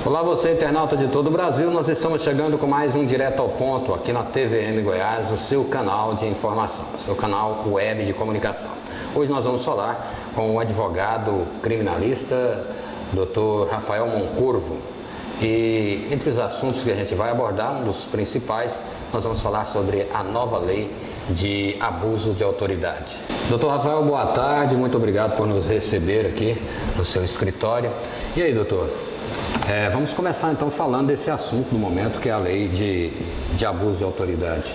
Olá você, internauta de todo o Brasil, nós estamos chegando com mais um Direto ao Ponto aqui na TVM Goiás, o seu canal de informação, o seu canal web de comunicação. Hoje nós vamos falar com o advogado criminalista, Dr. Rafael Moncorvo, e entre os assuntos que a gente vai abordar, um dos principais, nós vamos falar sobre a nova lei de abuso de autoridade. Dr. Rafael, boa tarde, muito obrigado por nos receber aqui no seu escritório. E aí, doutor? Vamos começar então falando desse assunto no momento, que é a lei de abuso de autoridade.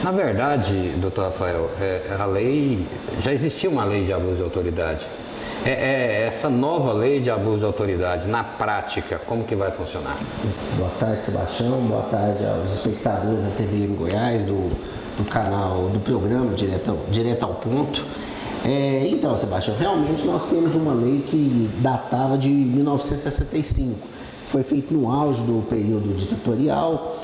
Na verdade, doutor Rafael, já existia uma lei de abuso de autoridade. Essa nova lei de abuso de autoridade, na prática, como que vai funcionar? Boa tarde, Sebastião. Boa tarde aos espectadores da TVM Goiás, do canal, do programa Direto ao Ponto. Então, Sebastião, realmente nós temos uma lei que datava de 1965. Foi feito no auge do período ditatorial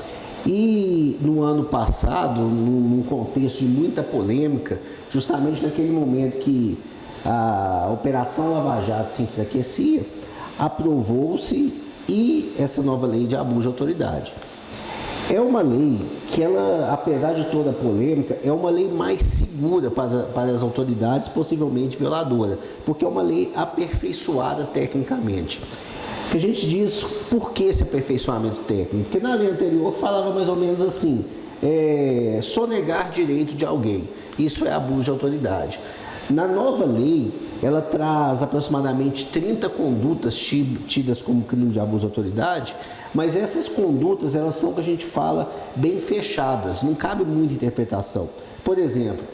e no ano passado, num contexto de muita polêmica, justamente naquele momento que a Operação Lava Jato se enfraquecia, aprovou-se e essa nova lei de abuso de autoridade. É uma lei que ela, apesar de toda a polêmica, é uma lei mais segura para as autoridades, possivelmente violadora, porque é uma lei aperfeiçoada tecnicamente. A gente diz por que esse aperfeiçoamento técnico, porque na lei anterior falava mais ou menos assim, sonegar direito de alguém, isso é abuso de autoridade. Na nova lei, ela traz aproximadamente 30 condutas tidas como crime de abuso de autoridade, mas essas condutas, elas são, que a gente fala, bem fechadas, não cabe muita interpretação. Por exemplo,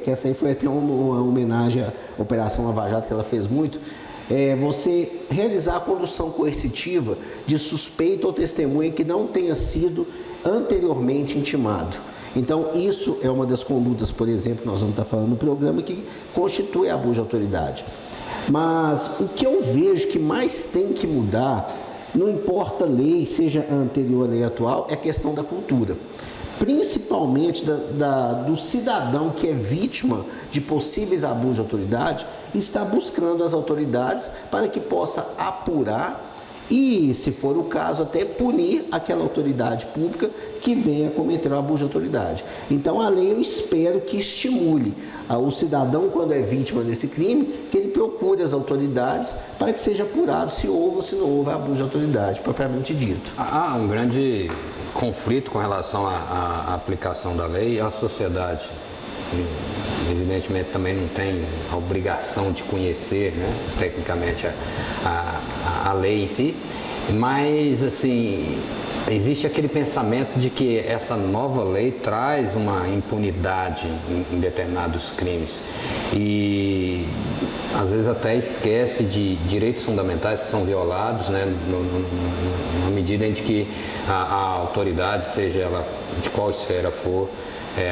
que essa aí foi até uma homenagem à Operação Lava Jato, que ela fez muito, você realizar a condução coercitiva de suspeito ou testemunha que não tenha sido anteriormente intimado. Então, isso é uma das condutas, por exemplo, nós vamos estar falando no programa, que constitui abuso de autoridade. Mas o que eu vejo que mais tem que mudar, não importa a lei, seja a anterior à lei atual, é a questão da cultura. Principalmente do cidadão que é vítima de possíveis abusos de autoridade, está buscando as autoridades para que possa apurar e, se for o caso, até punir aquela autoridade pública que venha cometer o abuso de autoridade. Então, a lei, eu espero que estimule o cidadão, quando é vítima desse crime, que ele procure as autoridades para que seja apurado se houve ou se não houve abuso de autoridade, propriamente dito. Há um grande conflito com relação à aplicação da lei. A sociedade, evidentemente, também não tem a obrigação de conhecer, né, tecnicamente a lei em si, mas assim, existe aquele pensamento de que essa nova lei traz uma impunidade em determinados crimes e às vezes até esquece de direitos fundamentais que são violados, né, na medida em que a autoridade, seja ela de qual esfera for,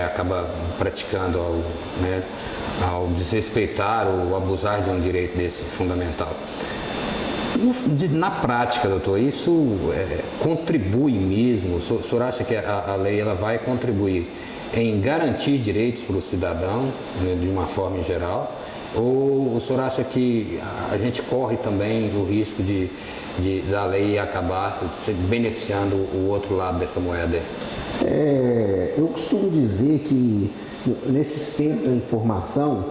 acaba praticando ao desrespeitar ou abusar de um direito desse fundamental. Na prática, doutor, isso contribui mesmo? O senhor acha que a lei ela vai contribuir em garantir direitos para o cidadão, né, de uma forma em geral? Ou o senhor acha que a gente corre também o risco da lei acabar beneficiando o outro lado dessa moeda? Eu costumo dizer que nesses tempos da informação,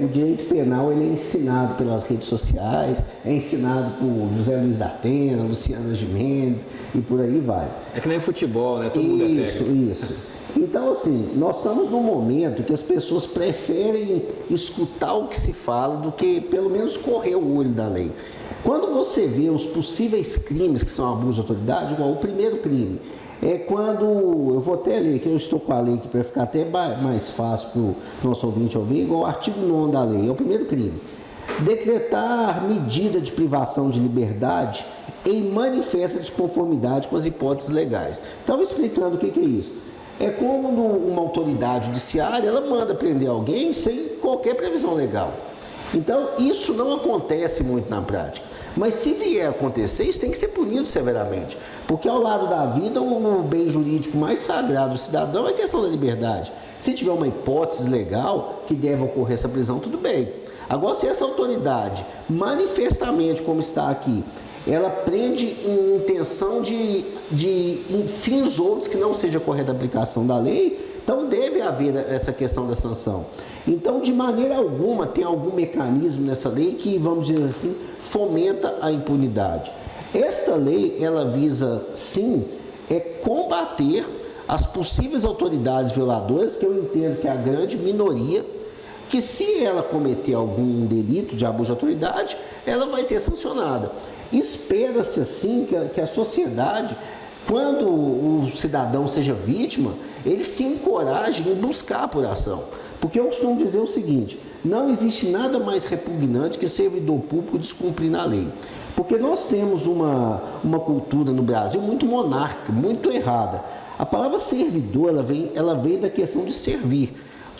o direito penal ele é ensinado pelas redes sociais, é ensinado por José Luiz da Atena, Luciana Gimenez e por aí vai. É que nem futebol, né? Todo mundo é técnico. Isso. Então, assim, nós estamos num momento que as pessoas preferem escutar o que se fala do que, pelo menos, correr o olho da lei. Quando você vê os possíveis crimes que são abuso de autoridade, igual o primeiro crime, é quando, eu vou até ler, que eu estou com a lei aqui para ficar até mais fácil para o nosso ouvinte ouvir, igual o artigo 9º da lei, é o primeiro crime. Decretar medida de privação de liberdade em manifesta desconformidade com as hipóteses legais. Então, explicando o que é isso. É como uma autoridade judiciária, ela manda prender alguém sem qualquer previsão legal. Então, isso não acontece muito na prática. Mas se vier a acontecer, isso tem que ser punido severamente. Porque ao lado da vida, o bem jurídico mais sagrado do cidadão é a questão da liberdade. Se tiver uma hipótese legal que deve ocorrer essa prisão, tudo bem. Agora, se essa autoridade, manifestamente, como está aqui, ela prende em intenção em fins outros que não seja correta a aplicação da lei, então deve haver essa questão da sanção. Então, de maneira alguma, tem algum mecanismo nessa lei que, vamos dizer assim, fomenta a impunidade. Esta lei, ela visa, sim, combater as possíveis autoridades violadoras, que eu entendo que é a grande minoria, que se ela cometer algum delito de abuso de autoridade, ela vai ter sancionada. Espera-se, assim, que a sociedade, quando o cidadão seja vítima, ele se encoraje em buscar a apuração. Porque eu costumo dizer o seguinte: não existe nada mais repugnante que servidor público descumprindo a lei. Porque nós temos uma cultura no Brasil muito monárquica, muito errada. A palavra servidor, ela vem da questão de servir.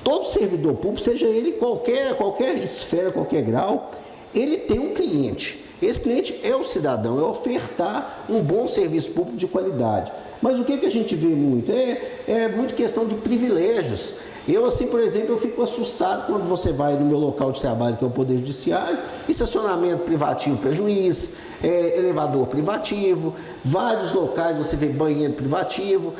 Todo servidor público, seja ele qualquer esfera, qualquer grau, ele tem um cliente. Esse cliente é o cidadão, é ofertar um bom serviço público de qualidade. Mas o que a gente vê muito? É muito questão de privilégios. Eu, assim, por exemplo, eu fico assustado quando você vai no meu local de trabalho, que é o Poder Judiciário, estacionamento privativo para juiz, elevador privativo, vários locais você vê banheiro privativo,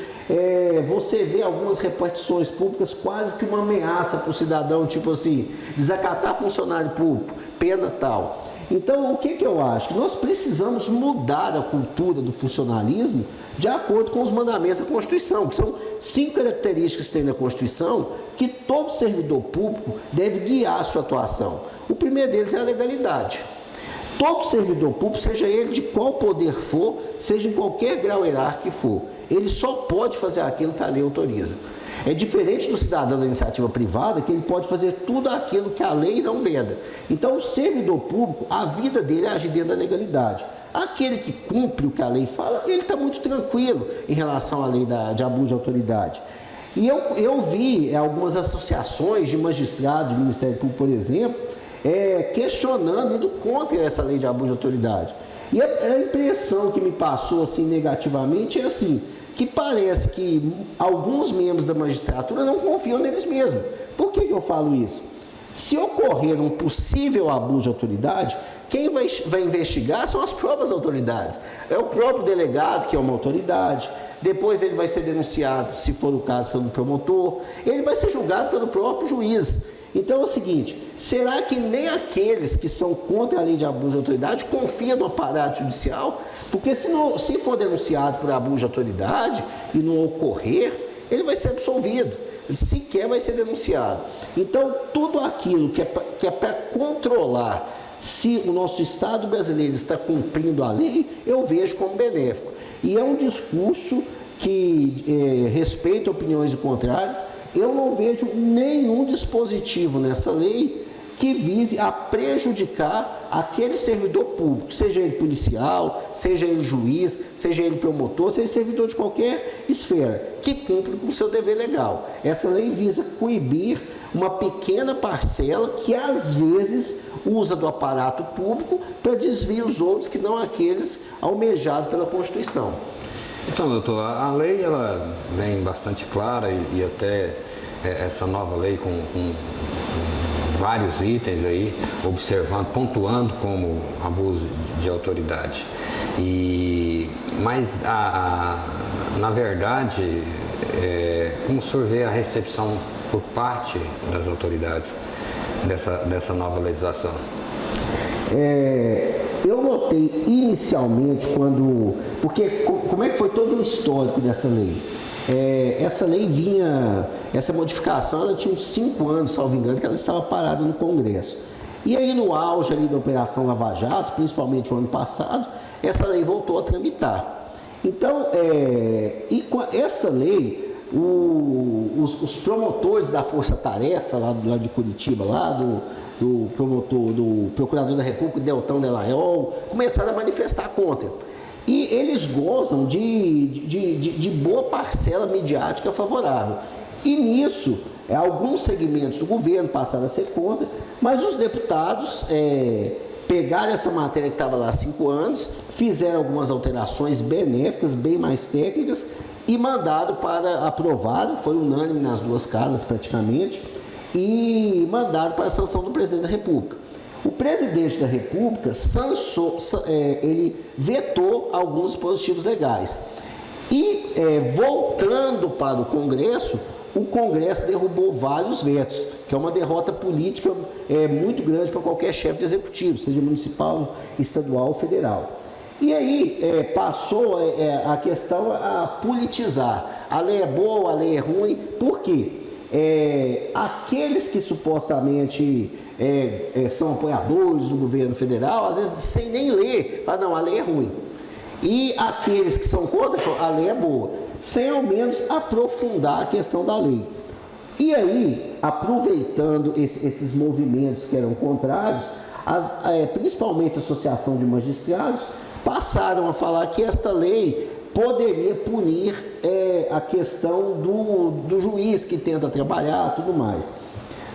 você vê algumas repartições públicas quase que uma ameaça para o cidadão, tipo assim, desacatar funcionário público, pena tal. Então, o que eu acho? Nós precisamos mudar a cultura do funcionalismo de acordo com os mandamentos da Constituição, que são 5 características que tem na Constituição, que todo servidor público deve guiar a sua atuação. O primeiro deles é a legalidade. Todo servidor público, seja ele de qual poder for, seja em qualquer grau hierárquico que for, ele só pode fazer aquilo que a lei autoriza. É diferente do cidadão da iniciativa privada, que ele pode fazer tudo aquilo que a lei não veda. Então, o servidor público, a vida dele é agir dentro da legalidade. Aquele que cumpre o que a lei fala, ele está muito tranquilo em relação à lei de abuso de autoridade. E eu vi algumas associações de magistrados do Ministério Público, por exemplo, questionando, indo contra essa lei de abuso de autoridade. E a impressão que me passou assim negativamente é assim, que parece que alguns membros da magistratura não confiam neles mesmos. Por que eu falo isso? Se ocorrer um possível abuso de autoridade, quem vai investigar são as próprias autoridades. É o próprio delegado, que é uma autoridade, depois ele vai ser denunciado, se for o caso, pelo promotor, ele vai ser julgado pelo próprio juiz. Então é o seguinte, será que nem aqueles que são contra a lei de abuso de autoridade confiam no aparato judicial? Porque se for denunciado por abuso de autoridade e não ocorrer, ele vai ser absolvido, ele sequer vai ser denunciado. Então, tudo aquilo que é para controlar se o nosso Estado brasileiro está cumprindo a lei, eu vejo como benéfico. E é um discurso que respeita opiniões contrárias. Eu não vejo nenhum dispositivo nessa lei que vise a prejudicar aquele servidor público, seja ele policial, seja ele juiz, seja ele promotor, seja ele servidor de qualquer esfera, que cumpre com o seu dever legal. Essa lei visa coibir uma pequena parcela que às vezes usa do aparato público para desviar os outros que não aqueles almejados pela Constituição. Então, doutor, a lei ela vem bastante clara e até essa nova lei com vários itens aí, observando, pontuando como abuso de autoridade. Mas, na verdade, como o senhor vê a recepção por parte das autoridades dessa nova legislação? Eu notei inicialmente porque como é que foi todo o histórico dessa lei? Essa lei essa modificação, ela tinha uns 5 anos, salvo engano, que ela estava parada no Congresso. E aí no auge ali da Operação Lava Jato, principalmente o ano passado, essa lei voltou a tramitar. Então, e com essa lei, os promotores da Força Tarefa, lá de Curitiba, do Procurador da República, Deltão Dellaiol, começaram a manifestar contra. E eles gozam de boa parcela midiática favorável. E nisso, alguns segmentos do governo passaram a ser contra, mas os deputados pegaram essa matéria que estava lá há 5 anos, fizeram algumas alterações benéficas, bem mais técnicas, e mandaram para aprovado, foi unânime nas 2 casas praticamente, e mandaram para a sanção do Presidente da República. O presidente da República ele vetou alguns dispositivos legais. E, voltando para o Congresso derrubou vários vetos, que é uma derrota política muito grande para qualquer chefe de executivo, seja municipal, estadual ou federal. E aí passou a questão a politizar. A lei é boa, a lei é ruim. Por quê? Aqueles que supostamente são apoiadores do governo federal, às vezes sem nem ler, falam, não, a lei é ruim. E aqueles que são contra, falam, a lei é boa, sem ao menos aprofundar a questão da lei. E aí, aproveitando esses movimentos que eram contrários, principalmente a Associação de Magistrados, passaram a falar que esta lei poderia punir a questão do juiz que tenta trabalhar, tudo mais.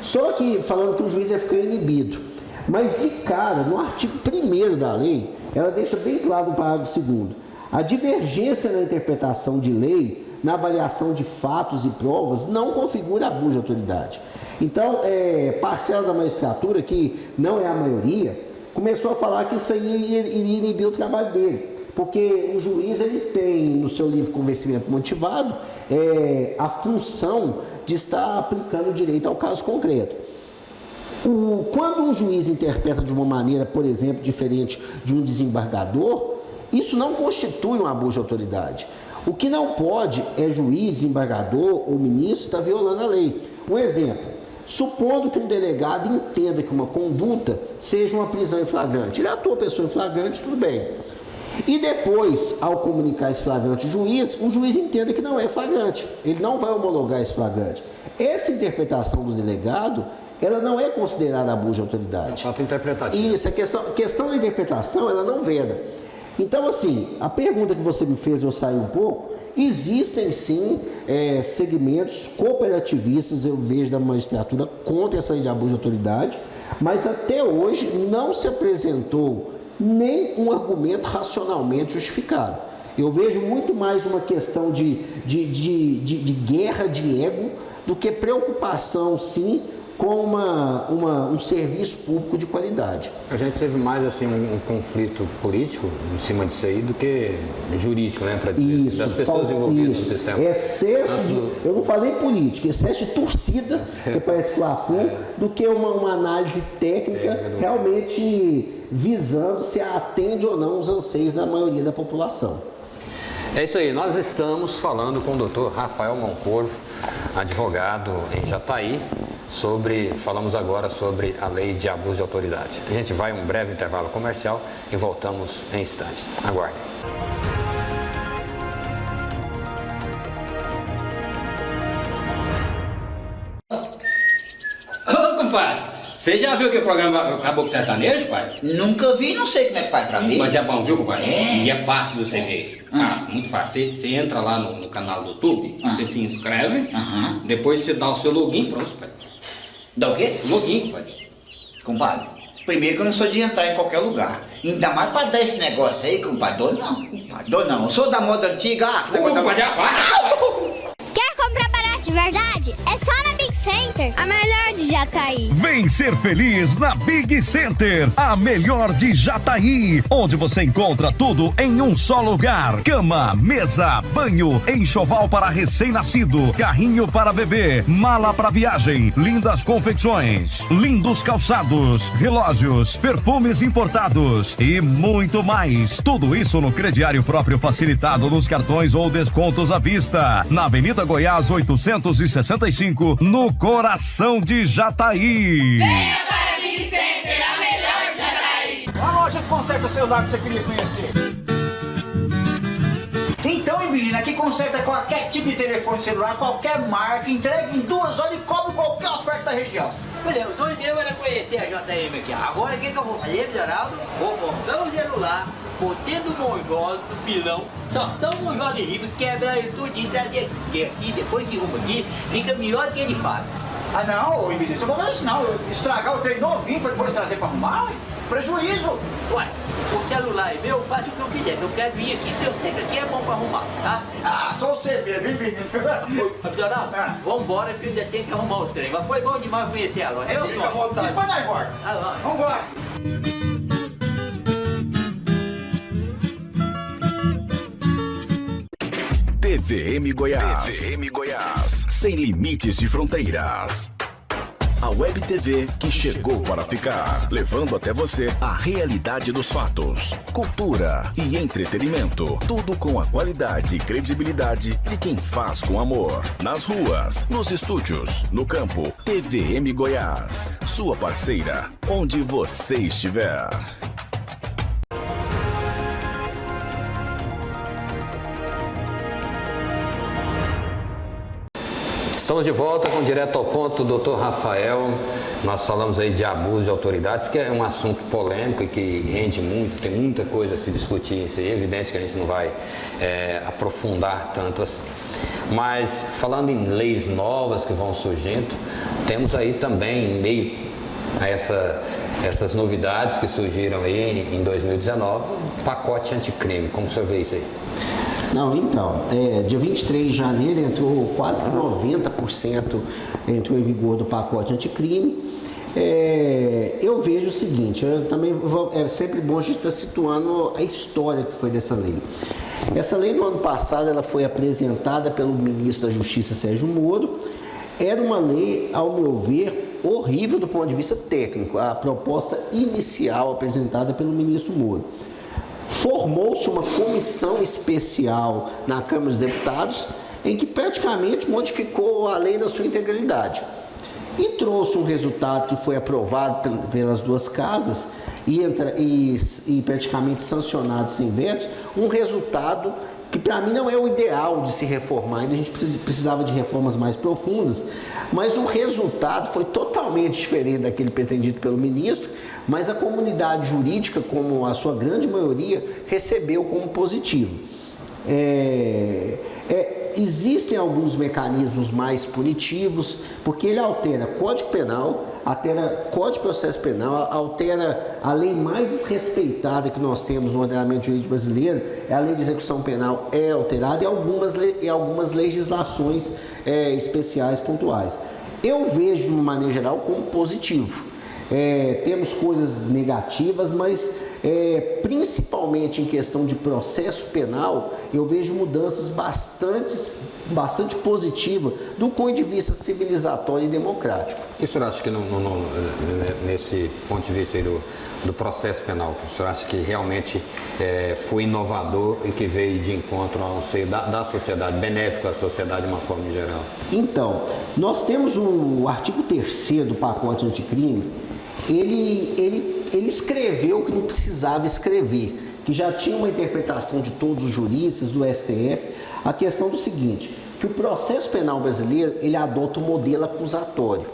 Só que falando que o juiz ia ficar inibido. Mas de cara, no artigo 1º da lei, ela deixa bem claro no parágrafo 2º, a divergência na interpretação de lei, na avaliação de fatos e provas, não configura abuso de autoridade. Então, parcela da magistratura, que não é a maioria, começou a falar que isso aí iria inibir o trabalho dele. Porque o juiz ele tem no seu livro Convencimento Motivado a função de estar aplicando o direito ao caso concreto. Quando um juiz interpreta de uma maneira, por exemplo, diferente de um desembargador, isso não constitui um abuso de autoridade. O que não pode é juiz, desembargador ou ministro estar violando a lei. Um exemplo, supondo que um delegado entenda que uma conduta seja uma prisão em flagrante. Ele atua a pessoa em flagrante, tudo bem. E depois, ao comunicar esse flagrante ao juiz, o juiz entenda que não é flagrante. Ele não vai homologar esse flagrante. Essa interpretação do delegado, ela não é considerada abuso de autoridade. É fato interpretativo. Isso, a questão da interpretação, ela não veda. Então, assim, a pergunta que você me fez, eu saí um pouco, existem sim segmentos cooperativistas, eu vejo da magistratura, contra essa lei de abuso de autoridade, mas até hoje não se apresentou nem um argumento racionalmente justificado. Eu vejo muito mais uma questão de guerra de ego do que preocupação, sim, com um serviço público de qualidade. A gente teve mais assim um conflito político em cima disso aí do que jurídico, né? Para dizer, isso, das pessoas envolvidas no sistema. Eu não falei política, excesso de torcida, que parece Fla-Flu, do que uma análise técnica realmente visando se atende ou não os anseios da maioria da população. É isso aí, nós estamos falando com o Dr. Rafael Moncorvo, advogado em Jataí, falamos agora sobre a lei de abuso de autoridade. A gente vai a um breve intervalo comercial e voltamos em instantes. Aguardem. Ô, compadre, você já viu que o programa Caboclo Sertanejo, pai? Nunca vi, não sei como é que faz pra ver. Mas é bom, viu, compadre? E é fácil você ver. Fácil, muito fácil. Você entra lá no canal do YouTube, você se inscreve, depois você dá o seu login, pronto, pai. Dá o quê? Login, compadre. Compadre, primeiro que eu não sou de entrar em qualquer lugar. Ainda mais pra dar esse negócio aí, compadre. Dou não, compadre. Dou não. Eu sou da moda antiga. Compadre, Quer comprar barato de verdade? É só na Big Center, a melhor de Jataí. Vem ser feliz na Big Center, a melhor de Jataí, onde você encontra tudo em um só lugar: cama, mesa, banho, enxoval para recém-nascido, carrinho para bebê, mala para viagem, lindas confecções, lindos calçados, relógios, perfumes importados e muito mais. Tudo isso no crediário próprio facilitado nos cartões ou descontos à vista, na Avenida Goiás 865, no coração de Jataí. Venha para a Big Center, a melhor de Jataí. A loja que conserta celular que você queria conhecer. Então, menina, aqui conserta qualquer tipo de telefone celular, qualquer marca, entrega em 2 horas e cobre qualquer oferta da região. Olha, o sonho meu era conhecer a JM aqui. Agora o que eu vou fazer, Geraldo? Vou comprar o celular, botei do monjolo, do pilão, só tão monjolo de riba, quebrar ele tudinho, trazer aqui, depois de rumo aqui, fica melhor do que ele faz. Ah não, menina, isso eu vou fazer isso não. Estragar o trem novinho pra depois trazer pra arrumar, ué. Prejuízo. Ué, o celular é meu, eu faço o que eu quiser. Eu quero vir aqui, eu sei que aqui é bom pra arrumar, tá? Ah, só você mesmo, hein, menino? Geraldo, vambora que eu ainda tenho que arrumar o trem. Mas foi bom demais conhecer a loja. Fica à vontade. Isso vai na volta. Ah, vai. Vambora. TVM Goiás. TVM Goiás. Sem limites de fronteiras. A Web TV que chegou para ficar, levando até você a realidade dos fatos, cultura e entretenimento, tudo com a qualidade e credibilidade de quem faz com amor. Nas ruas, nos estúdios, no campo, TVM Goiás, sua parceira, onde você estiver. Estamos de volta com Direto ao Ponto, doutor Rafael. Nós falamos aí de abuso de autoridade, porque é um assunto polêmico e que rende muito, tem muita coisa a se discutir isso aí. É evidente que a gente não vai aprofundar tanto assim. Mas falando em leis novas que vão surgindo, temos aí também, em meio a essas novidades que surgiram aí em 2019, um pacote anticrime. Como o senhor vê isso aí? Não, então, dia 23 de janeiro entrou quase que 90% entrou em vigor do pacote anticrime. Eu vejo o seguinte, é sempre bom a gente estar situando a história que foi dessa lei. Essa lei no ano passado ela foi apresentada pelo ministro da Justiça, Sérgio Moro. Era uma lei, ao meu ver, horrível do ponto de vista técnico, a proposta inicial apresentada pelo ministro Moro. Formou-se uma comissão especial na Câmara dos Deputados em que praticamente modificou a lei na sua integralidade e trouxe um resultado que foi aprovado pelas duas casas e praticamente sancionado sem vetos, um resultado que para mim não é o ideal de se reformar, ainda a gente precisava de reformas mais profundas, mas o resultado foi totalmente diferente daquele pretendido pelo ministro, mas a comunidade jurídica, como a sua grande maioria, recebeu como positivo. Existem alguns mecanismos mais punitivos, porque ele altera Código Penal, altera Código de Processo Penal, altera a lei mais desrespeitada que nós temos no ordenamento jurídico brasileiro, é a Lei de Execução Penal, é alterada e algumas legislações especiais pontuais. Eu vejo, de uma maneira geral, como positivo. Temos coisas negativas, mas principalmente em questão de processo penal, eu vejo mudanças bastante positivas do ponto de vista civilizatório e democrático. E o senhor acha que nesse ponto de vista aí do processo penal, o senhor acha que realmente foi inovador e que veio de encontro ao seio da sociedade, benéfico à sociedade de uma forma geral? Então, nós temos o artigo 3º do pacote anticrime. Ele escreveu o que não precisava escrever, que já tinha uma interpretação de todos os juristas do STF, a questão do seguinte, que o processo penal brasileiro, ele adota um modelo acusatório,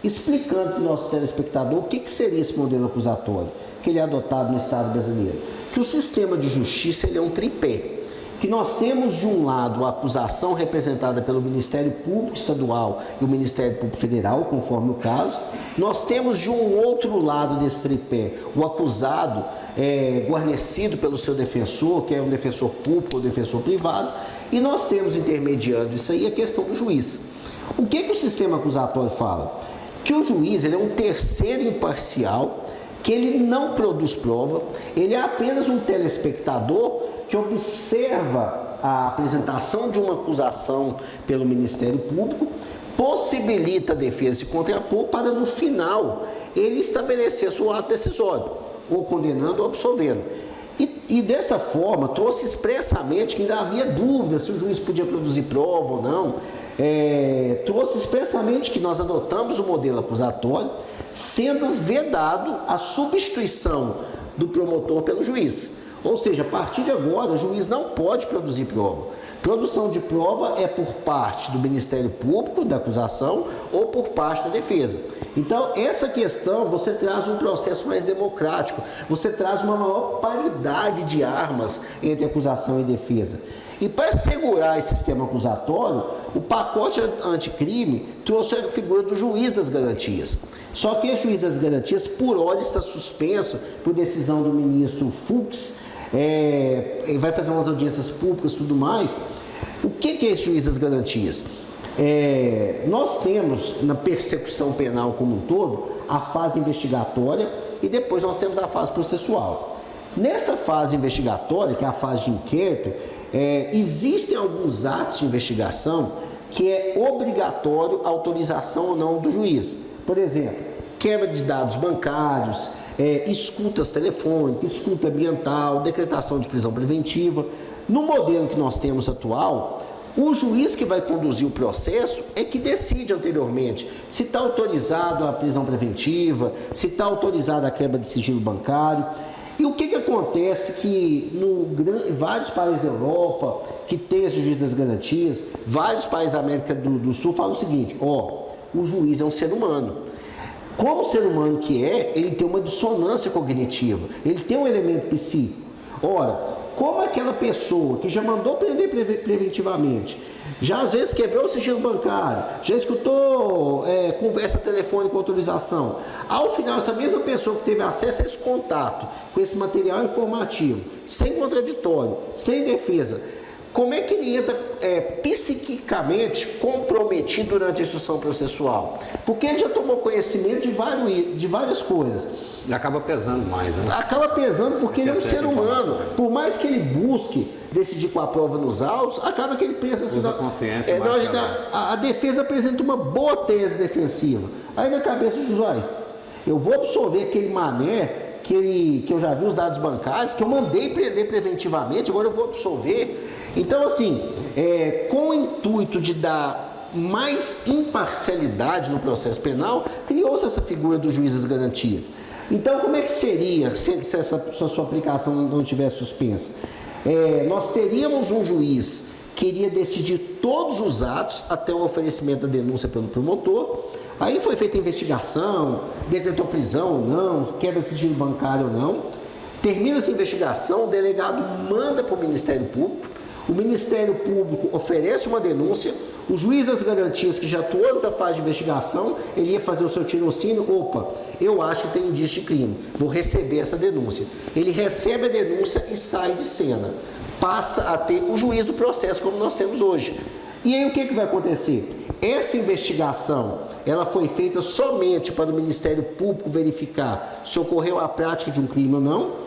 explicando para o nosso telespectador o que seria esse modelo acusatório, que ele é adotado no Estado brasileiro. Que o sistema de justiça, ele é um tripé, que nós temos de um lado a acusação representada pelo Ministério Público Estadual e o Ministério Público Federal, conforme o caso. Nós temos de um outro lado desse tripé o acusado guarnecido pelo seu defensor, que é um defensor público ou defensor privado, e nós temos intermediando isso aí a questão do juiz. O que o sistema acusatório fala? Que o juiz ele é um terceiro imparcial, que ele não produz prova, ele é apenas um telespectador que observa a apresentação de uma acusação pelo Ministério Público, possibilita a defesa se contrapor para, no final, ele estabelecer seu ato decisório, ou condenando ou absolvendo. E dessa forma, trouxe expressamente que ainda havia dúvida se o juiz podia produzir prova ou não, trouxe expressamente que nós adotamos o modelo acusatório, sendo vedado a substituição do promotor pelo juiz. Ou seja, a partir de agora, o juiz não pode produzir prova. Produção de prova é por parte do Ministério Público, da acusação, ou por parte da defesa. Então, essa questão, você traz um processo mais democrático, você traz uma maior paridade de armas entre acusação e defesa. E para assegurar esse sistema acusatório, o pacote anticrime trouxe a figura do juiz das garantias. Só que o juiz das garantias, por hora, está suspenso por decisão do ministro Fux, vai fazer umas audiências públicas e tudo mais. O que é esse juiz das garantias? Nós temos, na persecução penal como um todo, a fase investigatória e depois nós temos a fase processual. Nessa fase investigatória, que é a fase de inquérito, existem alguns atos de investigação que é obrigatório a autorização ou não do juiz. Por exemplo, quebra de dados bancários, escutas telefônicas, escuta ambiental, decretação de prisão preventiva. No modelo que nós temos atual, o juiz que vai conduzir o processo é que decide anteriormente se está autorizado a prisão preventiva, se está autorizada a quebra de sigilo bancário. E o que acontece que em vários países da Europa, que tem esse juiz das garantias, vários países da América do Sul falam o seguinte: o juiz é um ser humano. Como ser humano que ele tem uma dissonância cognitiva, ele tem um elemento psíquico. Ora, como aquela pessoa que já mandou prender preventivamente, já às vezes quebrou o sigilo bancário, já escutou conversa telefônica com autorização, ao final essa mesma pessoa que teve acesso a esse contato, com esse material informativo, sem contraditório, sem defesa, como é que ele entra psiquicamente comprometido durante a instrução processual? Porque ele já tomou conhecimento de várias coisas. E acaba pesando mais, né? Acaba pesando porque ele é um ser humano. Por mais que ele busque decidir com a prova nos autos, acaba que ele pensa assim... Usa consciência a defesa apresenta uma boa tese defensiva. Aí na cabeça do juiz, eu vou absorver aquele mané que eu já vi os dados bancários, que eu mandei prender preventivamente, agora eu vou absorver. Então, assim, com o intuito de dar mais imparcialidade no processo penal, criou-se essa figura do juiz das garantias. Então, como é que seria se essa sua aplicação não tivesse suspensa? Nós teríamos um juiz que iria decidir todos os atos até o oferecimento da denúncia pelo promotor. Aí foi feita a investigação, decretou prisão ou não, quebra de sigilo bancário ou não. Termina essa investigação, o delegado manda para o Ministério Público. O Ministério Público oferece uma denúncia, o juiz das garantias, que já atuou nessa fase de investigação, ele ia fazer o seu tirocínio, eu acho que tem indício de crime, vou receber essa denúncia. Ele recebe a denúncia e sai de cena. Passa a ter o juiz do processo, como nós temos hoje. E aí o que vai acontecer? Essa investigação, ela foi feita somente para o Ministério Público verificar se ocorreu a prática de um crime ou não.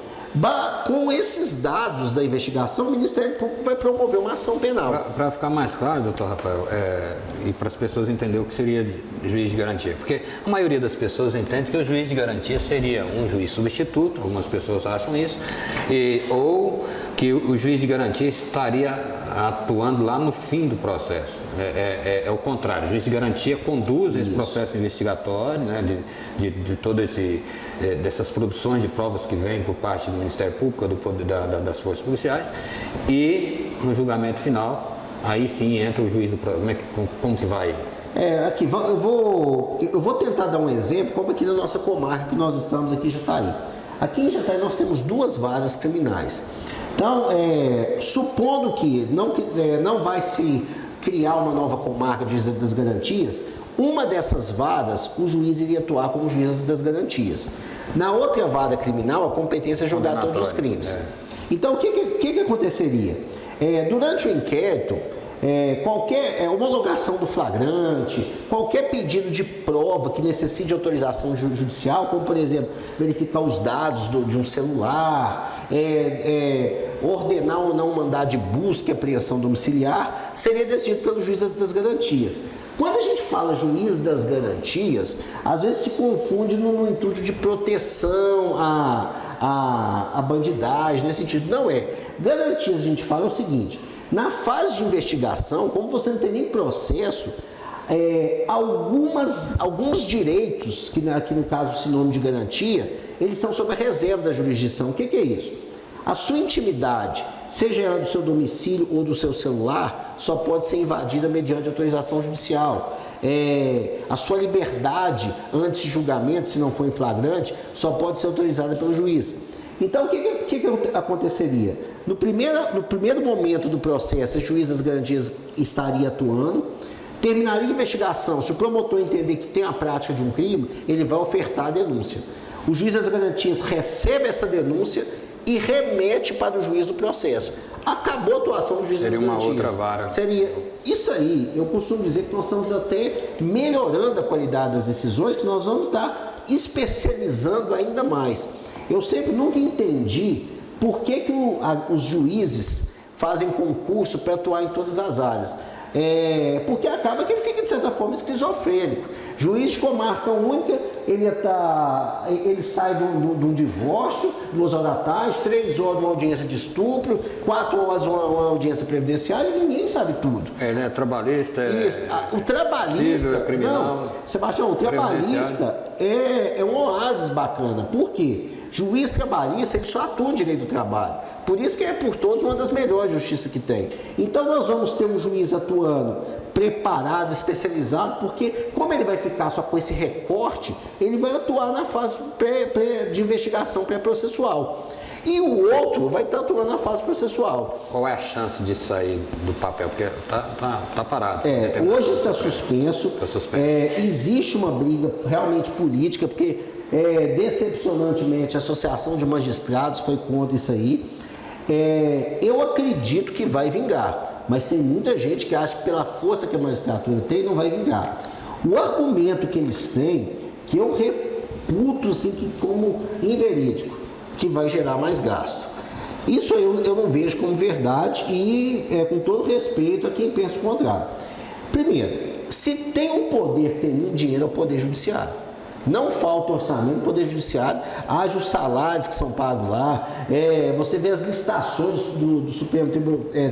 Com esses dados da investigação, o Ministério Público vai promover uma ação penal. Para ficar mais claro, doutor Rafael, e para as pessoas entenderem o que seria juiz de garantia, porque a maioria das pessoas entende que o juiz de garantia seria um juiz substituto, algumas pessoas acham isso, ou que o juiz de garantia estaria atuando lá no fim do processo. É o contrário, o juiz de garantia conduz esse processo investigatório, né, de todo dessas produções de provas que vêm por parte do Ministério Público, das forças policiais, e no julgamento final, aí sim entra o juiz do processo. Como que vai? Aqui, eu vou tentar dar um exemplo, como aqui na nossa comarca que nós estamos aqui em Jataí. Aqui em Jataí nós temos 2 varas criminais. Então, supondo que não vai se criar uma nova comarca de juiz das garantias, uma dessas varas, o juiz iria atuar como juiz das garantias. Na outra vara criminal, a competência é julgar todos os crimes. Então, o que aconteceria? Durante o inquérito, qualquer homologação do flagrante, qualquer pedido de prova que necessite de autorização judicial, como, por exemplo, verificar os dados de um celular, ordenar ou não mandado de busca e apreensão domiciliar, seria decidido pelo juiz das garantias. Quando a gente fala juiz das garantias, às vezes se confunde no intuito de proteção à bandidagem, nesse sentido. Não é. Garantias, a gente fala o seguinte: na fase de investigação, como você não tem nem processo, alguns direitos, que aqui no caso o sinônimo de garantia, eles são sob a reserva da jurisdição. O que é isso? A sua intimidade, seja ela do seu domicílio ou do seu celular, só pode ser invadida mediante autorização judicial. A sua liberdade antes de julgamento, se não for em flagrante, só pode ser autorizada pelo juiz. Então, o que aconteceria? No primeiro momento do processo, o juiz das garantias estaria atuando, terminaria a investigação. Se o promotor entender que tem a prática de um crime, ele vai ofertar a denúncia. O juiz das garantias recebe essa denúncia e remete para o juiz do processo. Acabou a atuação do juiz das garantias. Seria uma outra vara. Seria isso aí. Eu costumo dizer que nós estamos até melhorando a qualidade das decisões, que nós vamos estar especializando ainda mais. Eu sempre nunca entendi por que os juízes fazem concurso para atuar em todas as áreas. Porque acaba que ele fica, de certa forma, esquizofrênico. Juiz de comarca única, ele sai de um divórcio, 2 horas da tarde, 3 horas uma audiência de estupro, 4 horas uma audiência previdenciária, e ninguém sabe tudo. Né? Trabalhista, isso. O trabalhista, civil, criminal, não, Sebastião, o trabalhista é um oásis bacana. Por quê? Juiz trabalhista, ele só atua no direito do trabalho. Por isso que é por todos uma das melhores justiças que tem. Então nós vamos ter um juiz atuando preparado, especializado, porque como ele vai ficar só com esse recorte, ele vai atuar na fase de investigação pré-processual. E o outro vai estar atuando na fase processual. Qual é a chance de sair do papel? Porque tá parado. Hoje está suspenso. Existe uma briga realmente política, porque decepcionantemente a Associação de Magistrados foi contra isso aí. Eu acredito que vai vingar, mas tem muita gente que acha que pela força que a magistratura tem, não vai vingar. O argumento que eles têm, que eu reputo assim, como inverídico, que vai gerar mais gasto. Isso eu não vejo como verdade e com todo respeito a quem pensa o contrário. Primeiro, se tem um poder que tem muito dinheiro, é o Poder Judiciário. Não falta orçamento do Poder Judiciário, haja os salários que são pagos lá, você vê as licitações do Supremo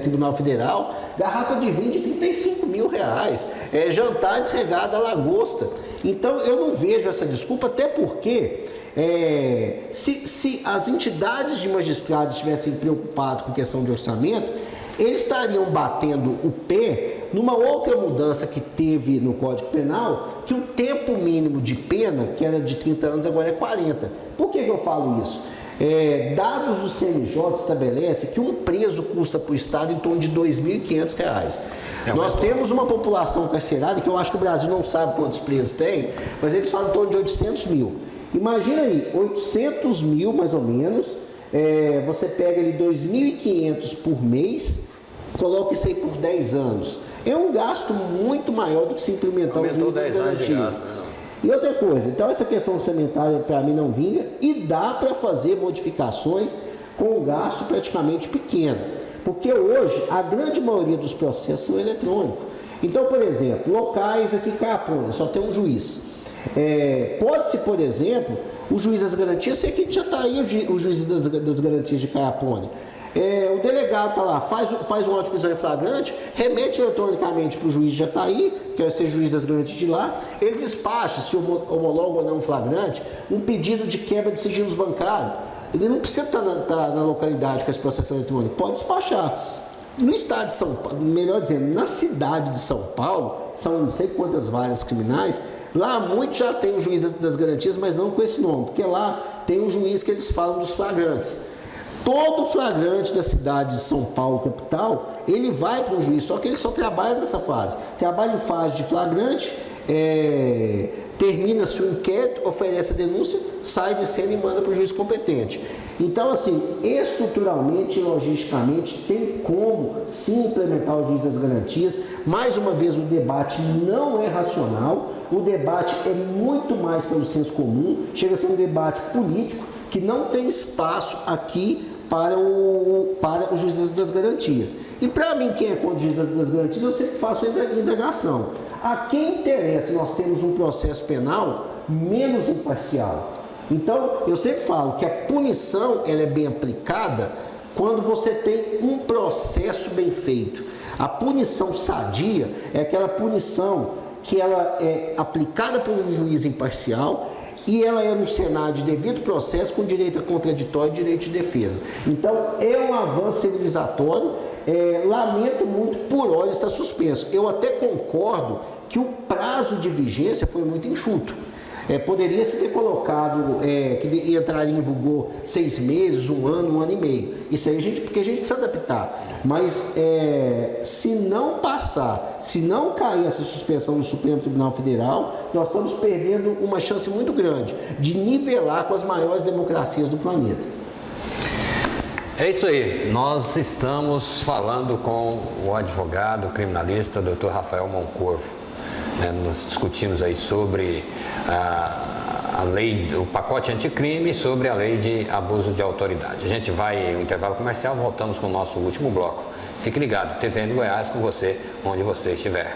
Tribunal Federal, garrafa de vinho de R$35 mil, jantares regados a lagosta. Então eu não vejo essa desculpa, até porque se as entidades de magistrados estivessem preocupadas com questão de orçamento, eles estariam batendo o pé numa outra mudança que teve no Código Penal, que o tempo mínimo de pena, que era de 30 anos, agora é 40. Por que eu falo isso? Dados do CNJ estabelece que um preso custa para o Estado em torno de R$2.500. Nós temos uma população carcerária, que eu acho que o Brasil não sabe quantos presos tem, mas eles falam em torno de 800 mil. Imagina aí, 800 mil mais ou menos, você pega ali 2.500 por mês, coloca isso aí por 10 anos. É um gasto muito maior do que se implementar o juiz das garantias. E outra coisa, então essa questão orçamentária para mim não vinga e dá para fazer modificações com um gasto praticamente pequeno. Porque hoje a grande maioria dos processos são eletrônicos. Então, por exemplo, locais aqui em Caiapônia, só tem um juiz. Pode-se, por exemplo, o juiz das garantias, sei que já está aí o juiz das garantias de Caiapônia. O delegado está lá, faz uma auto de prisão em flagrante, remete eletronicamente para o juiz de Jataí, que vai ser juiz das garantias de lá, ele despacha, se homologa ou não um flagrante, um pedido de quebra de sigilos bancários. Ele não precisa estar na localidade com esse processo eletrônico, pode despachar. No estado de São Paulo, melhor dizendo, na cidade de São Paulo, são não sei quantas varas criminais, lá muito já tem o juiz das garantias, mas não com esse nome, porque lá tem um juiz que eles falam dos flagrantes. Todo flagrante da cidade de São Paulo, capital, ele vai para um juiz, só que ele só trabalha nessa fase. Trabalha em fase de flagrante, termina-se o inquérito, oferece a denúncia, sai de cena e manda para o juiz competente. Então, assim, estruturalmente e logisticamente, tem como sim implementar o juiz das garantias. Mais uma vez, o debate não é racional, o debate é muito mais pelo senso comum, chega a ser um debate político que não tem espaço aqui para o juiz das garantias. E para mim, quem é contra o juiz das garantias, eu sempre faço a indagação. A quem interessa, nós temos um processo penal menos imparcial. Então, eu sempre falo que a punição ela é bem aplicada quando você tem um processo bem feito. A punição sadia é aquela punição que ela é aplicada por um juiz imparcial e ela é no Senado de devido processo com direito a contraditório e direito de defesa. Então, é um avanço civilizatório. Lamento muito, por hora está suspenso. Eu até concordo que o prazo de vigência foi muito enxuto. Poderia se ter colocado que entraria em vigor 6 meses, 1 ano, 1 ano e meio. Isso aí porque a gente precisa adaptar. Mas se não passar, se não cair essa suspensão no Supremo Tribunal Federal, nós estamos perdendo uma chance muito grande de nivelar com as maiores democracias do planeta. É isso aí, nós estamos falando com o advogado criminalista Dr. Rafael Moncorvo. Nós discutimos aí sobre a lei, o pacote anticrime sobre a lei de abuso de autoridade. A gente vai ao intervalo comercial, voltamos com o nosso último bloco. Fique ligado, TVM Goiás com você, onde você estiver.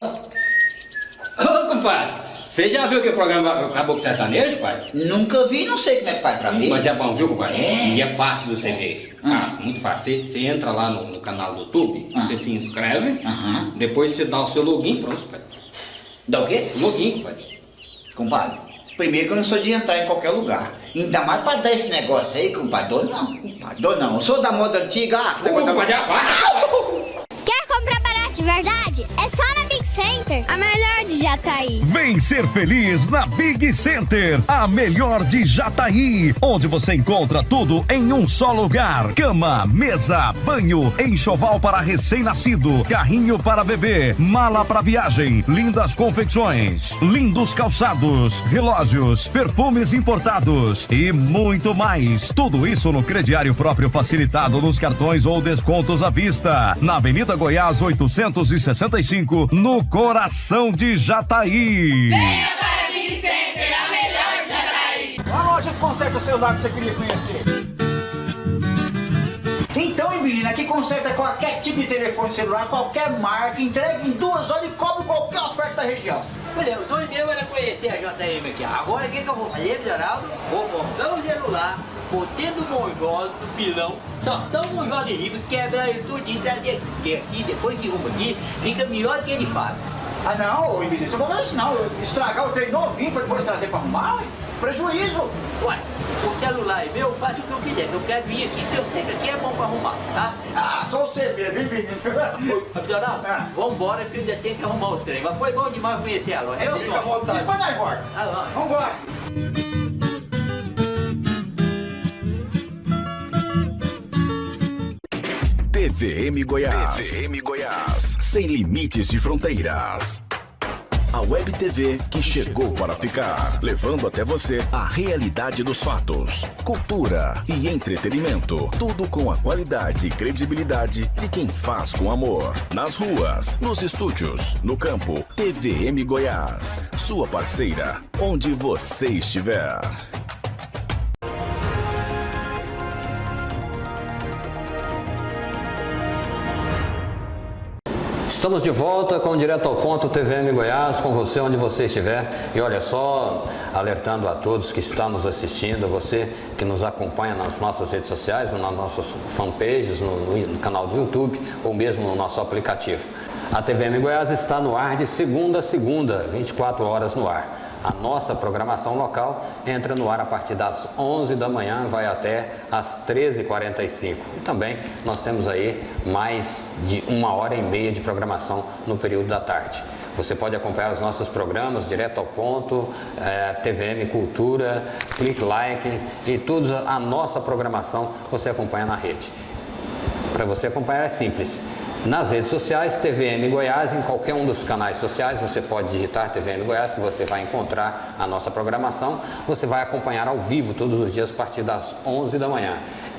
Ô, compadre, você já viu que o programa Caboclo Sertanejo, pai? Nunca vi, não sei como é que faz pra ver. Mas é bom, viu, compadre? E é fácil você ver. Fácil, muito fácil. Você entra lá no canal do YouTube, você se inscreve, depois você dá o seu login, pronto, compadre. Dá o quê? Login, compadre. Compadre, primeiro que eu não sou de entrar em qualquer lugar. Ainda mais pra dar esse negócio aí, compadre. Dou não. Eu sou da moda antiga. Compadre, é fácil. Quer comprar barato de verdade? É só na Big Center, a melhor de Jataí. Vem ser feliz na Big Center, a melhor de Jataí, onde você encontra tudo em um só lugar: cama, mesa, banho, enxoval para recém-nascido, carrinho para bebê, mala para viagem, lindas confecções, lindos calçados, relógios, perfumes importados e muito mais. Tudo isso no crediário próprio facilitado nos cartões ou descontos à vista. Na Avenida Goiás 865, no coração de Jataí. Venha para a Big Center, a melhor de Jataí. A loja que conserta o celular que você queria conhecer. Então, hein, menina, que conserta qualquer tipo de telefone celular, qualquer marca, entrega em 2 horas e cobre qualquer oferta da região. Por exemplo, o sonho meu era conhecer a JM aqui. Agora o que eu vou fazer, Geraldo? Vou comprar um celular, vou dentro do monjolo, do pilão, só tão um monjolo de riba, quebrar ele tudinho, trazer aqui, depois que arruma aqui, fica melhor que ele faz. Ah, não, ô, menina, isso não vou fazer isso não. Estragar o trem novinho pra depois trazer pra arrumar, ué. Prejuízo. Ué, o celular é meu, faço o que eu quiser. Eu quero vir aqui, eu sei que aqui é bom pra arrumar, tá? Ah, só você mesmo, hein, menino? Geraldo, vambora que eu ainda tenho que arrumar o trem. Mas foi bom demais conhecer a loja. Fica à vontade. Isso vai dar embora. Vambora. TVM Goiás. TVM Goiás. Sem limites de fronteiras. A Web TV que chegou para ficar, levando até você a realidade dos fatos, cultura e entretenimento. Tudo com a qualidade e credibilidade de quem faz com amor. Nas ruas, nos estúdios, no campo. TVM Goiás, sua parceira, onde você estiver. Estamos de volta com Direto ao Ponto TVM Goiás, com você onde você estiver. E olha só, alertando a todos que estão nos assistindo, você que nos acompanha nas nossas redes sociais, nas nossas fanpages, no canal do YouTube ou mesmo no nosso aplicativo. A TVM Goiás está no ar de segunda a segunda, 24 horas no ar. A nossa programação local entra no ar a partir das 11 da manhã, vai até às 13h45. E também nós temos aí mais de 1h30 de programação no período da tarde. Você pode acompanhar os nossos programas Direto ao Ponto, TVM Cultura, Click Like e toda a nossa programação você acompanha na rede. Para você acompanhar é simples. Nas redes sociais, TVM Goiás, em qualquer um dos canais sociais, você pode digitar TVM Goiás, que você vai encontrar a nossa programação. Você vai acompanhar ao vivo todos os dias a partir das 11 da manhã.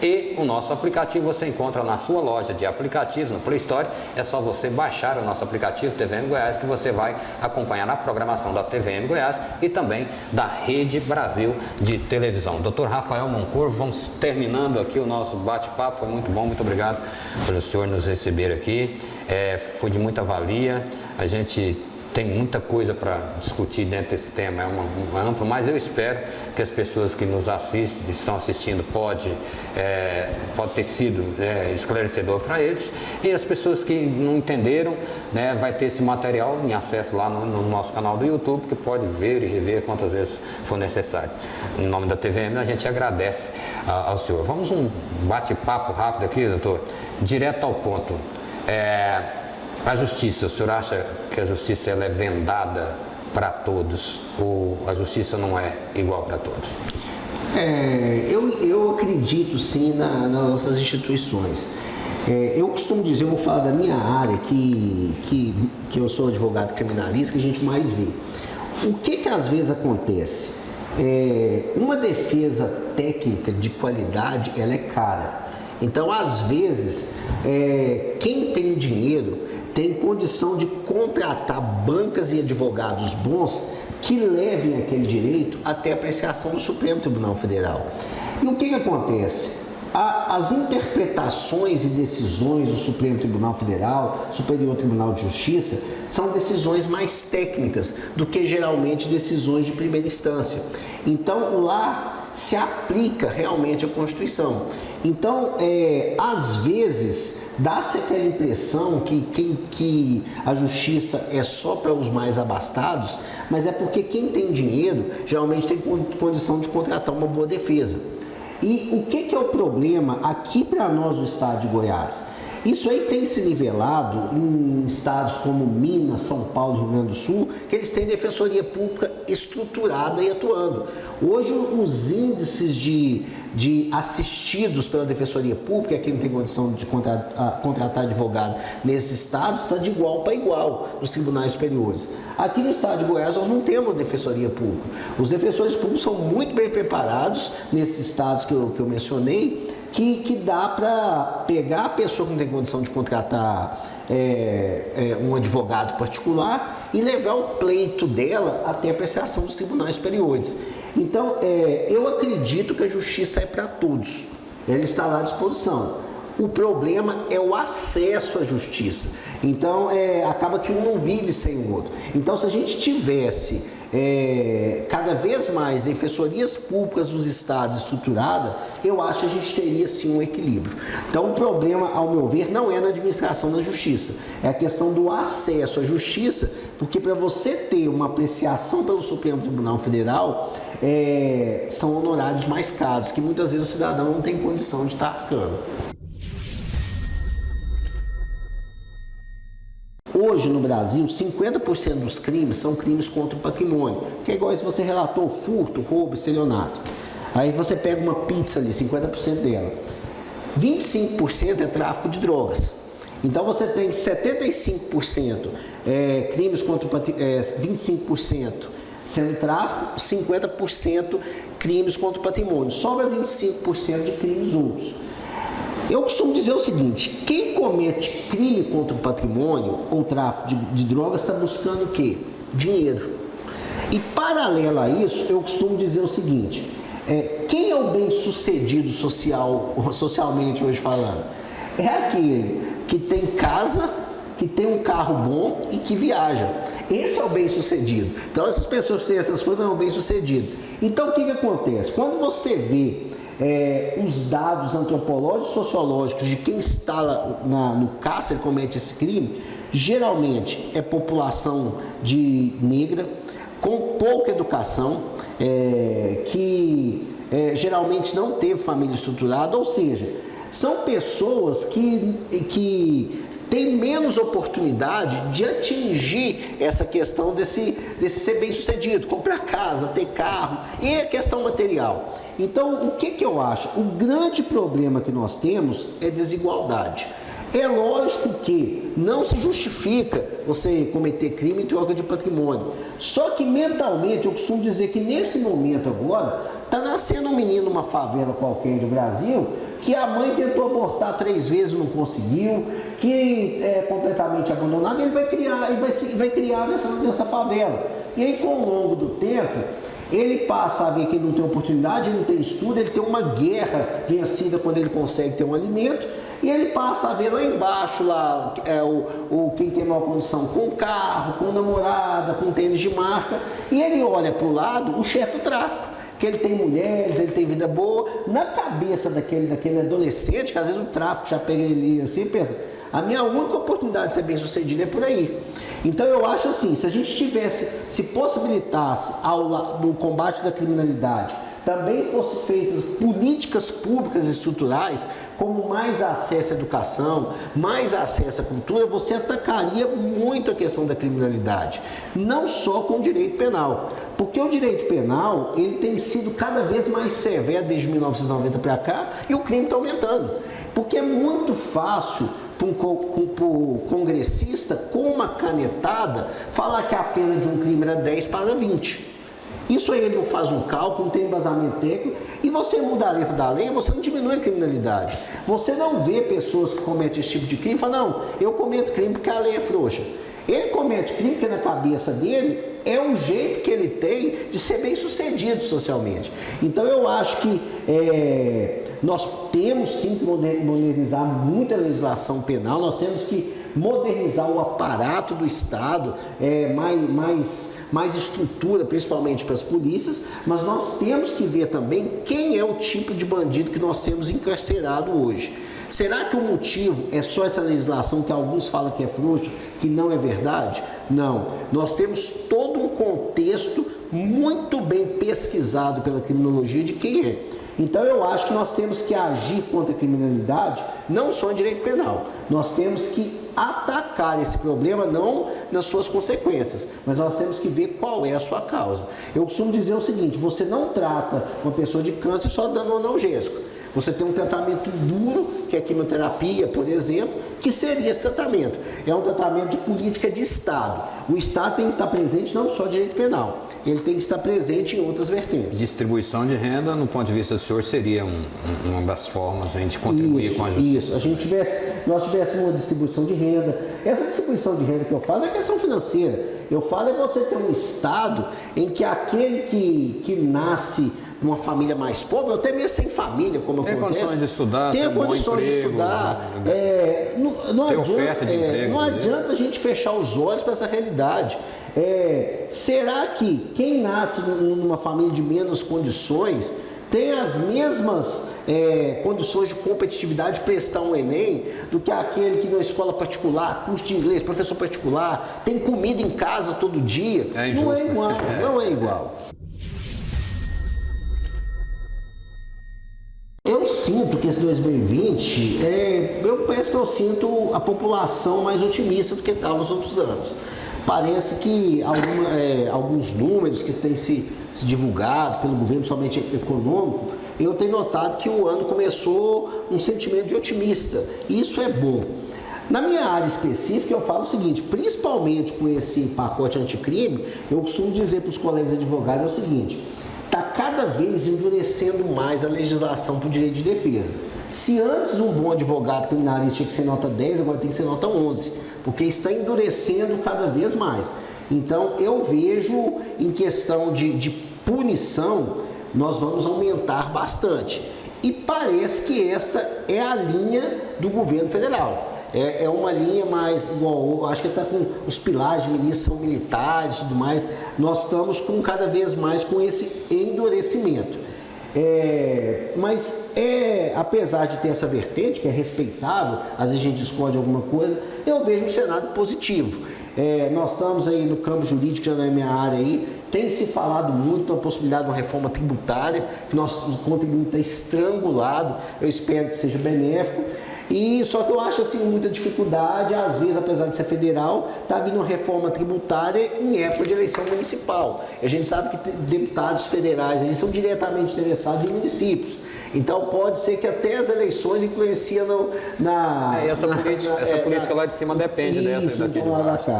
E o nosso aplicativo você encontra na sua loja de aplicativos, no Play Store. É só você baixar o nosso aplicativo TVM Goiás, que você vai acompanhar a programação da TVM Goiás e também da Rede Brasil de televisão. Dr. Rafael Moncorvo, vamos terminando aqui o nosso bate-papo. Foi muito bom, muito obrigado pelo senhor nos receber aqui. Foi de muita valia. A gente tem muita coisa para discutir dentro desse tema, é amplo, mas eu espero que as pessoas que nos assistem, estão assistindo, pode ter sido esclarecedor para eles, e as pessoas que não entenderam, vai ter esse material em acesso lá no nosso canal do YouTube, que pode ver e rever quantas vezes for necessário. Em nome da TVM, a gente agradece ao senhor. Vamos um bate-papo rápido aqui, doutor, direto ao ponto. A justiça, o senhor acha que a justiça ela é vendada para todos ou a justiça não é igual para todos? Eu acredito sim nas nossas instituições. Eu costumo dizer, eu vou falar da minha área, que eu sou advogado criminalista, que a gente mais vê. O que às vezes acontece? Uma defesa técnica de qualidade, ela é cara. Então, às vezes, quem tem dinheiro tem condição de contratar bancas e advogados bons que levem aquele direito até a apreciação do Supremo Tribunal Federal. E o que acontece? As interpretações e decisões do Supremo Tribunal Federal, Superior Tribunal de Justiça, são decisões mais técnicas do que geralmente decisões de primeira instância. Então, lá se aplica realmente a Constituição. Então, às vezes, dá-se aquela impressão que a justiça é só para os mais abastados, mas é porque quem tem dinheiro geralmente tem condição de contratar uma boa defesa. E o que é o problema aqui para nós no estado de Goiás? Isso aí tem se nivelado em estados como Minas, São Paulo e Rio Grande do Sul, que eles têm defensoria pública estruturada e atuando. Hoje os índices de assistidos pela defensoria pública, quem não tem condição de contratar advogado nesses estados, está de igual para igual nos tribunais superiores. Aqui no estado de Goiás nós não temos defensoria pública. Os defensores públicos são muito bem preparados nesses estados que eu mencionei, que dá para pegar a pessoa que não tem condição de contratar um advogado particular e levar o pleito dela até a apreciação dos tribunais superiores. Então, eu acredito que a justiça é para todos, ela está lá à disposição. O problema é o acesso à justiça. Então, acaba que um não vive sem o outro. Então, se a gente tivesse cada vez mais defensorias públicas dos estados estruturadas, eu acho que a gente teria sim um equilíbrio. Então, o problema, ao meu ver, não é na administração da justiça, é a questão do acesso à justiça, porque para você ter uma apreciação pelo Supremo Tribunal Federal, são honorários mais caros, que muitas vezes o cidadão não tem condição de estar arcando. Hoje no Brasil, 50% dos crimes são crimes contra o patrimônio, que é igual se você relatou furto, roubo, estelionato. Aí você pega uma pizza ali, 50% dela. 25% é tráfico de drogas. Então você tem 75% crimes contra o patrimônio, 25% sendo tráfico, 50% crimes contra o patrimônio. Sobra 25% de crimes outros. Eu costumo dizer o seguinte, quem comete crime contra o patrimônio ou tráfico de drogas está buscando o quê? Dinheiro. E paralelo a isso, eu costumo dizer o seguinte, quem é o bem-sucedido socialmente hoje falando? É aquele que tem casa, que tem um carro bom e que viaja. Esse é o bem-sucedido. Então essas pessoas que têm essas coisas não é o bem-sucedido. Então o que acontece? Quando você vê os dados antropológicos e sociológicos de quem está no cárcere e comete esse crime, geralmente é população negra, com pouca educação, que geralmente não teve família estruturada, ou seja, são pessoas que têm menos oportunidade de atingir essa questão desse ser bem-sucedido, comprar casa, ter carro, e a questão material. Então, o que eu acho? O grande problema que nós temos é desigualdade. É lógico que não se justifica você cometer crime em troca de patrimônio. Só que mentalmente, eu costumo dizer que nesse momento agora, está nascendo um menino numa favela qualquer do Brasil, que a mãe tentou abortar 3 vezes e não conseguiu, que é completamente abandonado, ele vai criar nessa favela. E aí, com o longo do tempo, ele passa a ver que ele não tem oportunidade, ele não tem estudo, ele tem uma guerra vencida quando ele consegue ter um alimento, e ele passa a ver lá embaixo, quem tem maior condição, com carro, com namorada, com tênis de marca, e ele olha para o lado o chefe do tráfico, que ele tem mulheres, ele tem vida boa. Na cabeça daquele adolescente, que às vezes o tráfico já pega ele assim, pensa, a minha única oportunidade de ser bem sucedido é por aí. Então eu acho assim, se a gente se possibilitasse no combate da criminalidade, também fossem feitas políticas públicas estruturais, como mais acesso à educação, mais acesso à cultura, você atacaria muito a questão da criminalidade, não só com o direito penal, porque o direito penal ele tem sido cada vez mais severo desde 1990 para cá, e o crime está aumentando, porque é muito fácil para um congressista, com uma canetada, falar que a pena de um crime era 10 para 20. Isso aí ele não faz um cálculo, não tem embasamento técnico, e você muda a letra da lei, você não diminui a criminalidade. Você não vê pessoas que cometem esse tipo de crime e falam, não, eu cometo crime porque a lei é frouxa. Ele comete crime porque na cabeça dele é o jeito que ele tem de ser bem sucedido socialmente. Então eu acho que nós temos sim que modernizar muita legislação penal, nós temos que modernizar o aparato do Estado, mais estrutura, principalmente para as polícias, mas nós temos que ver também quem é o tipo de bandido que nós temos encarcerado hoje. Será que o motivo é só essa legislação que alguns falam que é frouxa, que não é verdade? Não. Nós temos todo um contexto muito bem pesquisado pela criminologia de quem é. Então eu acho que nós temos que agir contra a criminalidade, não só em direito penal. Nós temos que atacar esse problema não nas suas consequências, mas nós temos que ver qual é a sua causa. Eu costumo dizer o seguinte, você não trata uma pessoa de câncer só dando um analgésico. Você tem um tratamento duro, que é a quimioterapia, por exemplo, que seria esse tratamento. É um tratamento de política de Estado. O Estado tem que estar presente não só no direito penal, ele tem que estar presente em outras vertentes. Distribuição de renda, no ponto de vista do senhor, seria uma das formas de a gente contribuir com a justiça. Isso, nós tivéssemos uma distribuição de renda. Essa distribuição de renda que eu falo é questão financeira. Eu falo é você ter um Estado em que aquele que nasce numa família mais pobre, ou até mesmo sem família, como acontece. Tem condições de estudar, tem condições de estudar. Não adianta a gente fechar os olhos para essa realidade. Será que quem nasce numa família de menos condições tem as mesmas condições de competitividade de prestar um Enem do que aquele que na escola particular, curso de inglês, professor particular, tem comida em casa todo dia? Não é igual, não é igual. Eu sinto que esse 2020, eu penso que eu sinto a população mais otimista do que estava nos outros anos. Parece que alguns números que têm se divulgado pelo governo, somente econômico, eu tenho notado que o ano começou um sentimento de otimista. Isso é bom. Na minha área específica, eu falo o seguinte, principalmente com esse pacote anticrime, eu costumo dizer para os colegas advogados o seguinte, está cada vez endurecendo mais a legislação para o direito de defesa. Se antes um bom advogado criminalista tinha que ser nota 10, agora tem que ser nota 11, porque está endurecendo cada vez mais. Então, eu vejo, em questão de punição, nós vamos aumentar bastante. E parece que essa é a linha do governo federal. É uma linha mais igual, acho que está com os pilares de milícia são militares e tudo mais. Nós estamos cada vez mais com esse endurecimento. Mas apesar de ter essa vertente, que é respeitável, às vezes a gente discorde alguma coisa, eu vejo um cenário positivo. Nós estamos aí no campo jurídico, já na minha área aí, tem se falado muito da possibilidade de uma reforma tributária, que nosso contribuinte está estrangulado, eu espero que seja benéfico. Só que eu acho assim muita dificuldade, às vezes, apesar de ser federal, está vindo uma reforma tributária em época de eleição municipal. A gente sabe que deputados federais eles são diretamente interessados em municípios. Então pode ser que até as eleições influenciam essa política lá de cima depende dessa daqui de baixo.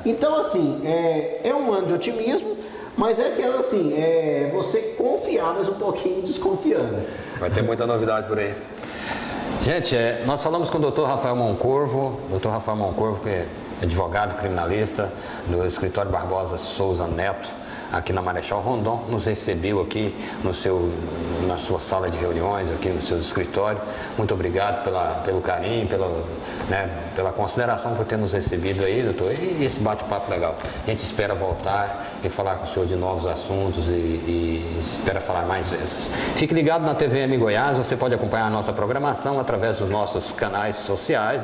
Então assim, é um ano de otimismo, mas é aquela assim, você confiar, mas um pouquinho desconfiando. Vai ter muita novidade por aí. Gente, nós falamos com o Dr. Rafael Moncorvo, que é advogado criminalista do escritório Barbosa Souza Neto, aqui na Marechal Rondon, nos recebeu aqui na sua sala de reuniões, aqui no seu escritório. Muito obrigado pelo carinho, pela consideração por ter nos recebido aí, doutor, e esse bate-papo legal. A gente espera voltar e falar com o senhor de novos assuntos e espera falar mais vezes. Fique ligado na TVM Goiás, você pode acompanhar a nossa programação através dos nossos canais sociais,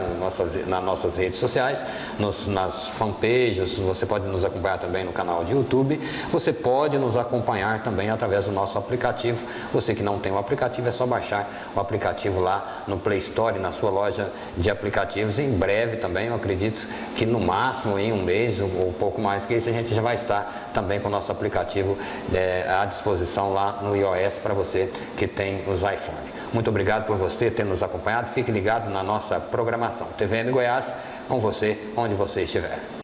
nas nossas redes sociais, nas fanpages, você pode nos acompanhar também no canal de YouTube, você pode nos acompanhar também através do nosso aplicativo. Você que não tem o aplicativo, é só baixar o aplicativo lá no Play Store, na sua loja de aplicativos. Em breve também, eu acredito que no máximo em um mês ou pouco mais que isso, a gente já vai estar também com o nosso aplicativo à disposição lá no iOS para você que tem os iPhone. Muito obrigado por você ter nos acompanhado. Fique ligado na nossa programação. TVM Goiás, com você, onde você estiver.